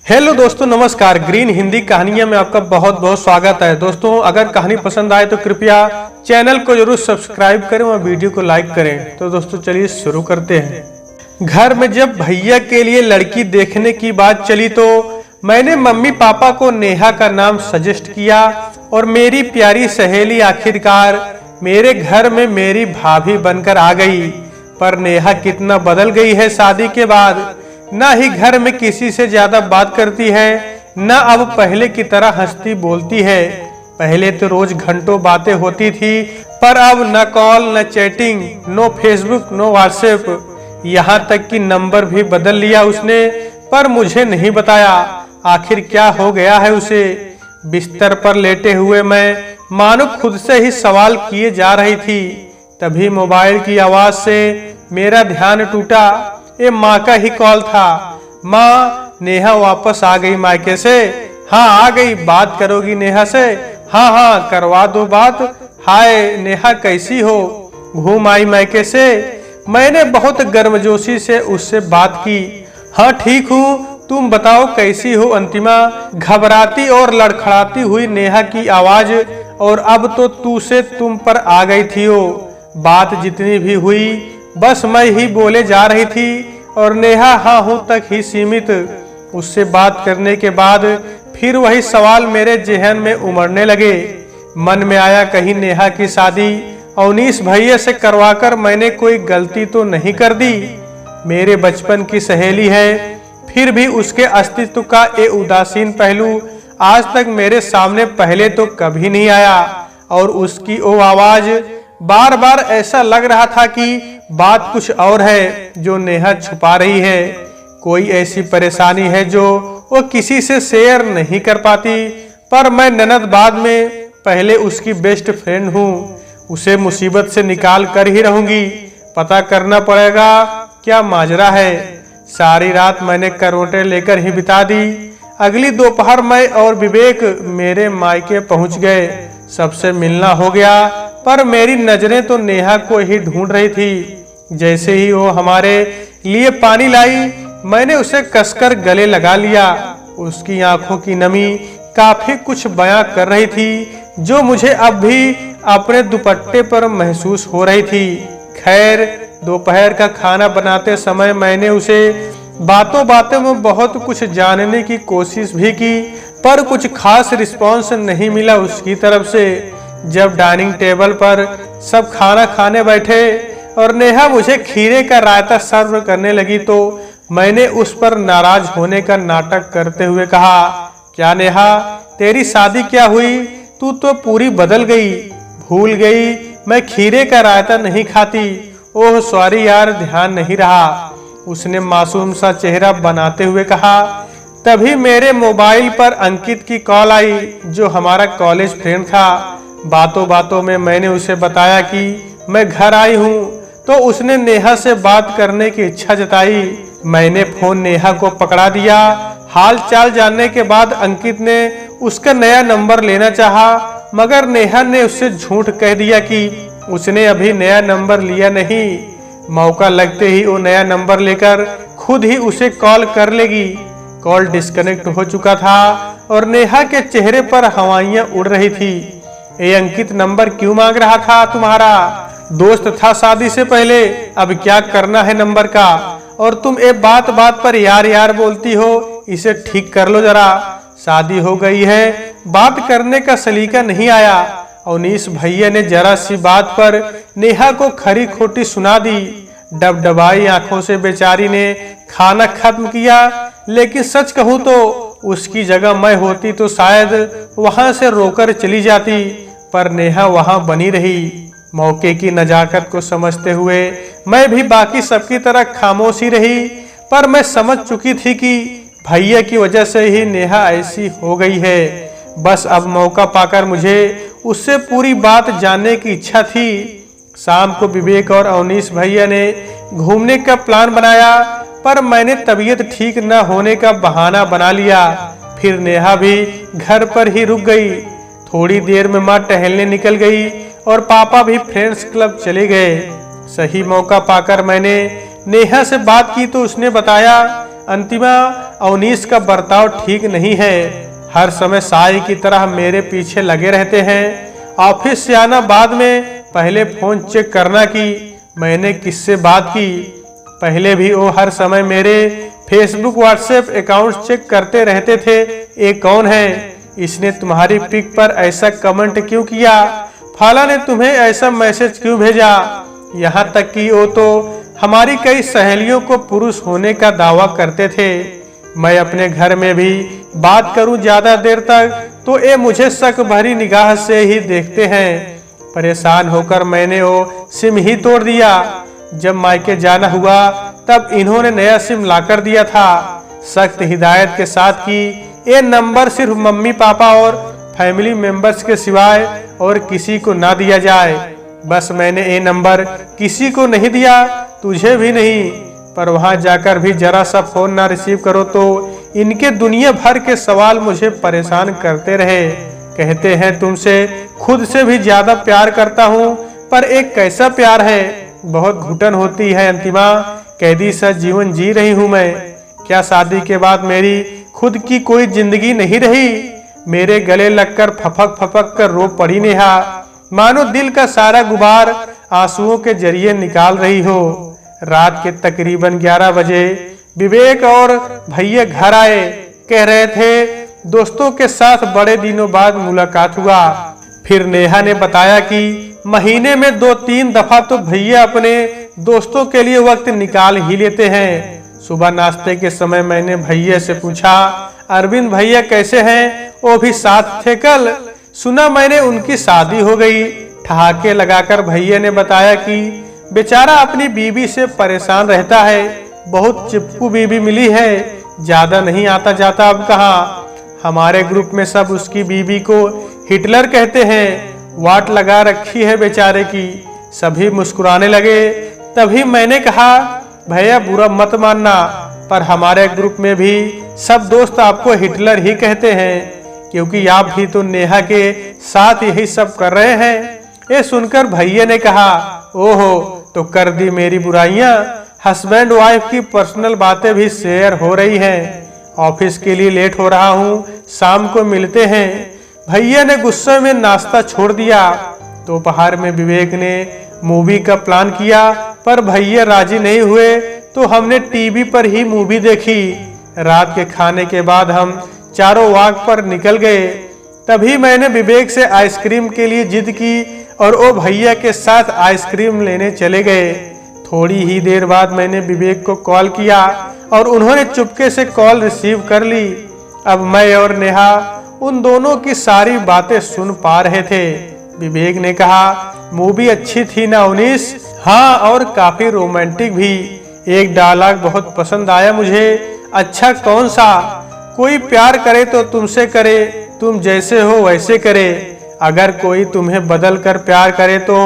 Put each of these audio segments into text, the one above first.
Hello दोस्तों, नमस्कार। Green Hindi कहानियां में आपका बहुत बहुत स्वागत है। दोस्तों, अगर कहानी पसंद आए तो कृपया चैनल को जरूर सब्सक्राइब करें और वीडियो को लाइक करें। तो दोस्तों चलिए शुरू करते हैं। घर में जब भैया के लिए लड़की देखने की बात चली तो मैंने मम्मी पापा को नेहा का नाम सजेस्ट किया और मेरी प्यारी सहेली आखिरकार मेरे घर में मेरी भाभी बनकर आ गई। पर नेहा कितना बदल गई है शादी के बाद। ना ही घर में किसी से ज्यादा बात करती है, ना अब पहले की तरह हंसती बोलती है। पहले तो रोज घंटों बातें होती थी, पर अब न कॉल, न chatting, no Facebook, no WhatsApp. यहाँ तक कि नंबर भी बदल लिया उसने, पर मुझे नहीं बताया। आखिर क्या हो गया है उसे। बिस्तर पर लेटे हुए मैं मानो खुद से ही सवाल किए जा रही थी। तभी मोबाइल की आवाज से मेरा ध्यान टूटा। ये माँ का ही कॉल था। माँ, नेहा वापस आ गई मायके से? हाँ आ गई। बात करोगी नेहा से? हाँ हाँ करवा दो बात। हाय नेहा, कैसी हो? घूम आई मायके से? मैंने बहुत गर्मजोशी से उससे बात की। हाँ ठीक हूँ, तुम बताओ कैसी हो अंतिमा? घबराती और लड़खड़ाती हुई नेहा की आवाज। और अब तो तू से तुम पर आ गई थी वो। बात जितनी भी हुई बस मैं ही बोले जा रही थी और नेहा हाँ हूं तक ही सीमित। उससे बात करने के बाद फिर वही सवाल मेरे जहन में उमड़ने लगे। मन में आया कहीं नेहा की शादी अवनीश भैया से करवाकर मैंने कोई गलती तो नहीं कर दी। मेरे बचपन की सहेली है, फिर भी उसके अस्तित्व का ये उदासीन पहलू आज तक मेरे सामने पहले तो कभी नहीं आया। और उसकी वो आवाज, बार बार ऐसा लग रहा था कि बात कुछ और है जो नेहा छुपा रही है। कोई ऐसी परेशानी है जो वो किसी से शेयर नहीं कर पाती। पर मैं ननद बाद में पहले उसकी बेस्ट फ्रेंड हूँ। उसे मुसीबत से निकाल कर ही रहूंगी। पता करना पड़ेगा क्या माजरा है। सारी रात मैंने करवटें लेकर ही बिता दी। अगली दोपहर मैं और विवेक मेरे मायके पहुंच गए। सबसे मिलना हो गया, पर मेरी नजरें तो नेहा को ही ढूंढ रही थी। जैसे ही वो हमारे लिए पानी लाई, मैंने उसे कसकर गले लगा लिया। उसकी आंखों की नमी काफी कुछ बयां कर रही थी, जो मुझे अब भी अपने दुपट्टे पर महसूस हो रही थी। खैर, दोपहर का खाना बनाते समय मैंने उसे बातों बातों में बहुत कुछ जानने की कोशिश भी की, पर कुछ खास रिस्पॉन्स नहीं मिला उसकी तरफ से। जब डाइनिंग टेबल पर सब खाना खाने बैठे और नेहा मुझे खीरे का रायता सर्व करने लगी तो मैंने उस पर नाराज होने का नाटक करते हुए कहा, क्या नेहा, तेरी शादी क्या हुई? तू तो पूरी बदल गई। भूल गई मैं खीरे का रायता नहीं खाती। ओह सॉरी यार, ध्यान नहीं रहा, उसने मासूम सा चेहरा बनाते हुए कहा। तभी मेरे मोबाइल पर अंकित की कॉल आई, जो हमारा कॉलेज फ्रेंड था। बातों बातों में मैंने उसे बताया कि मैं घर आई हूँ, तो उसने नेहा से बात करने की इच्छा जताई। मैंने फोन नेहा को पकड़ा दिया। हाल चाल जानने के बाद अंकित ने उसका नया नंबर लेना चाहा, मगर नेहा ने उससे झूठ कह दिया कि उसने अभी नया नंबर लिया नहीं। मौका लगते ही वो नया नंबर लेकर खुद ही उसे कॉल कर लेगी। कॉल डिस्कनेक्ट हो चुका था और नेहा के चेहरे पर हवाइयां उड़ रही थी। ये अंकित नंबर क्यों मांग रहा था तुम्हारा? दोस्त था शादी से पहले, अब क्या करना है नंबर का? और तुम एक बात बात पर यार यार बोलती हो, इसे ठीक कर लो जरा। शादी हो गई है, बात करने का सलीका नहीं आया। अवनीश भैया ने जरा सी बात पर नेहा को खरी खोटी सुना दी। डबडबाई आंखों से बेचारी ने खाना खत्म किया, लेकिन सच कहूँ तो उसकी जगह मैं होती तो शायद वहां से रोकर चली जाती, पर नेहा वहां बनी रही। मौके की नजाकत को समझते हुए मैं भी बाकी सबकी तरह खामोश ही रही, पर मैं समझ चुकी थी कि भैया की वजह से ही नेहा ऐसी हो गई है। बस अब मौका पाकर मुझे उससे पूरी बात जानने की इच्छा थी। शाम को विवेक और अवनीश भैया ने घूमने का प्लान बनाया, पर मैंने तबीयत ठीक न होने का बहाना बना लिया। फिर नेहा भी घर पर ही रुक गई। थोड़ी देर में माँ टहलने निकल गई और पापा भी फ्रेंड्स क्लब चले गए। सही मौका पाकर मैंने नेहा से बात की तो उसने बताया, अंतिमा, अवनीश का बर्ताव ठीक नहीं है। हर समय साई की तरह मेरे पीछे लगे रहते हैं। ऑफिस से आना बाद में पहले फोन चेक करना कि मैंने किससे बात की। पहले भी वो हर समय मेरे फेसबुक व्हाट्सएप अकाउंट चेक करते रहते थे। ये कौन है? इसने तुम्हारी पिक पर ऐसा कमेंट क्यों किया? फाला ने तुम्हें ऐसा मैसेज क्यों भेजा? यहाँ तक कि वो तो हमारी कई सहेलियों को पुरुष होने का दावा करते थे। मैं अपने घर में भी बात करूं ज्यादा देर तक तो ये मुझे शक भरी निगाह से ही देखते हैं। परेशान होकर मैंने वो सिम ही तोड़ दिया। जब मायके जाना हुआ तब इन्होंने नया सिम लाकर दिया था, सख्त हिदायत के साथ कि ये नंबर सिर्फ मम्मी पापा और फैमिली मेंबर्स के सिवाय और किसी को ना दिया जाए। बस मैंने ये नंबर किसी को नहीं दिया, तुझे भी नहीं। पर वहां जाकर भी जरा सा फोन ना रिसीव करो तो इनके दुनिया भर के सवाल मुझे परेशान करते रहे। कहते हैं तुमसे खुद से भी ज्यादा प्यार करता हूँ, पर एक कैसा प्यार है, बहुत घुटन होती है अंतिमा, कैदी सा जीवन जी रही हूँ मैं। क्या शादी के बाद मेरी खुद की कोई जिंदगी नहीं रही? मेरे गले लगकर फपक फपक कर रो पड़ी नेहा, मानो दिल का सारा गुबार आंसुओं के जरिए निकाल रही हो। रात के तकरीबन 11 बजे विवेक और भैया घर आए। कह रहे थे दोस्तों के साथ बड़े दिनों बाद मुलाकात हुआ। फिर नेहा ने बताया कि महीने में 2-3 दफा तो भैया अपने दोस्तों के लिए वक्त निकाल ही लेते हैं। सुबह नाश्ते के समय मैंने भैया से पूछा, अरविंद भैया कैसे हैं? वो भी साथ थे कल? सुना मैंने उनकी शादी हो गई। ठहाके लगाकर भैया ने बताया कि बेचारा अपनी बीवी से परेशान रहता है, बहुत चिपकू बीवी मिली है, ज्यादा नहीं आता जाता अब कहाँ। हमारे ग्रुप में सब उसकी बीवी को हिटलर कहते हैं, वाट लगा रखी है बेचारे की। सभी मुस्कुराने लगे। तभी मैंने कहा भैया बुरा मत मानना, पर हमारे ग्रुप में भी सब दोस्त आपको हिटलर ही कहते हैं, क्योंकि आप भी तो नेहा के साथ यही सब कर रहे हैं। ये सुनकर भैया ने कहा, ओहो तो कर दी मेरी बुराइयां। हस्बैंड वाइफ की पर्सनल बातें भी शेयर हो रही हैं। ऑफिस के लिए लेट हो रहा हूँ, शाम को मिलते हैं। भैया ने गुस्से में नाश्ता छोड़ दिया। दोपहर में विवेक ने मूवी का प्लान किया, पर भैया राजी नहीं हुए तो हमने टीवी पर ही मूवी देखी। रात के खाने के बाद हम चारों वॉक पर निकल गए। तभी मैंने विवेक से आइसक्रीम के लिए जिद की और वो भैया के साथ आइसक्रीम लेने चले गए। थोड़ी ही देर बाद मैंने विवेक को कॉल किया और उन्होंने चुपके से कॉल रिसीव कर ली। अब मैं और नेहा उन दोनों की सारी बातें सुन पा रहे थे। विवेक ने कहा, मूवी अच्छी थी ना अवनीश? हाँ, और काफी रोमांटिक भी। एक डायलॉग बहुत पसंद आया मुझे। अच्छा कौन सा? कोई प्यार करे तो तुमसे करे, तुम जैसे हो वैसे करे। अगर कोई तुम्हें बदल कर प्यार करे तो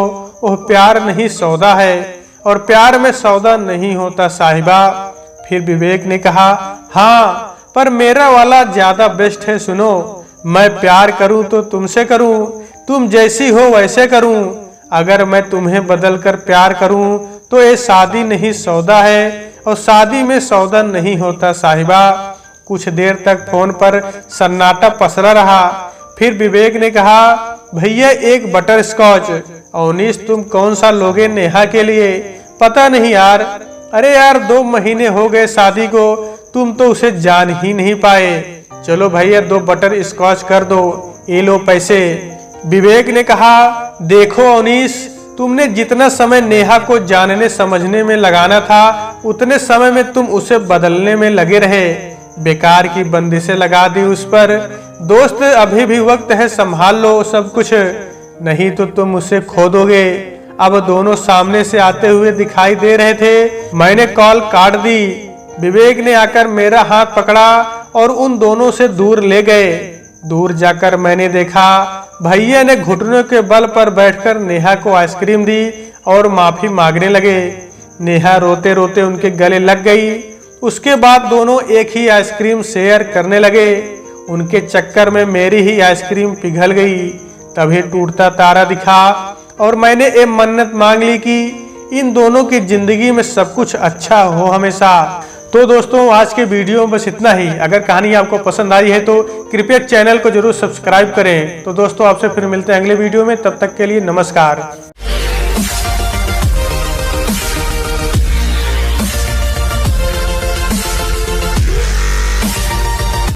वह प्यार नहीं सौदा है, और प्यार में सौदा नहीं होता साहिबा। फिर विवेक ने कहा, हाँ पर मेरा वाला ज्यादा बेस्ट है। सुनो, मैं प्यार करूं तो तुमसे करूं, तुम जैसी हो वैसे करूं। अगर मैं तुम्हें बदल कर प्यार करूं तो ये शादी नहीं सौदा है, और शादी में सौदा नहीं होता साहिबा। कुछ देर तक फोन पर सन्नाटा पसरा रहा। फिर विवेक ने कहा, भैया एक बटर स्कॉच। अवनीश तुम कौन सा लोगे नेहा के लिए? पता नहीं यार। अरे यार 2 महीने हो गए शादी को, तुम तो उसे जान ही नहीं पाए। चलो भैया 2 बटर स्कॉच कर दो, ये लो पैसे। विवेक ने कहा, देखो अवनीश, तुमने जितना समय नेहा को जानने समझने में लगाना था, उतने समय में तुम उसे बदलने में लगे रहे। बेकार की बंदिशें लगा दी उस पर। दोस्त अभी भी वक्त है, संभाल लो सब कुछ, नहीं तो तुम उसे खो दोगे। अब दोनों सामने से आते हुए दिखाई दे रहे थे। मैंने कॉल काट दी। विवेक ने आकर मेरा हाथ पकड़ा और उन दोनों से दूर ले गए। दूर जाकर मैंने देखा भैया ने घुटनों के बल पर बैठकर नेहा को आइसक्रीम दी और माफी मांगने लगे। नेहा रोते रोते उनके गले लग गई। उसके बाद दोनों एक ही आइसक्रीम शेयर करने लगे। उनके चक्कर में मेरी ही आइसक्रीम पिघल गई। तभी टूटता तारा दिखा और मैंने एक मन्नत मांग ली कि इन दोनों की जिंदगी में सब कुछ अच्छा हो हमेशा। तो दोस्तों आज के वीडियो में बस इतना ही। अगर कहानी आपको पसंद आई है तो कृपया चैनल को जरूर सब्सक्राइब करें। तो दोस्तों आपसे फिर मिलते हैं अगले वीडियो में, तब तक के लिए नमस्कार।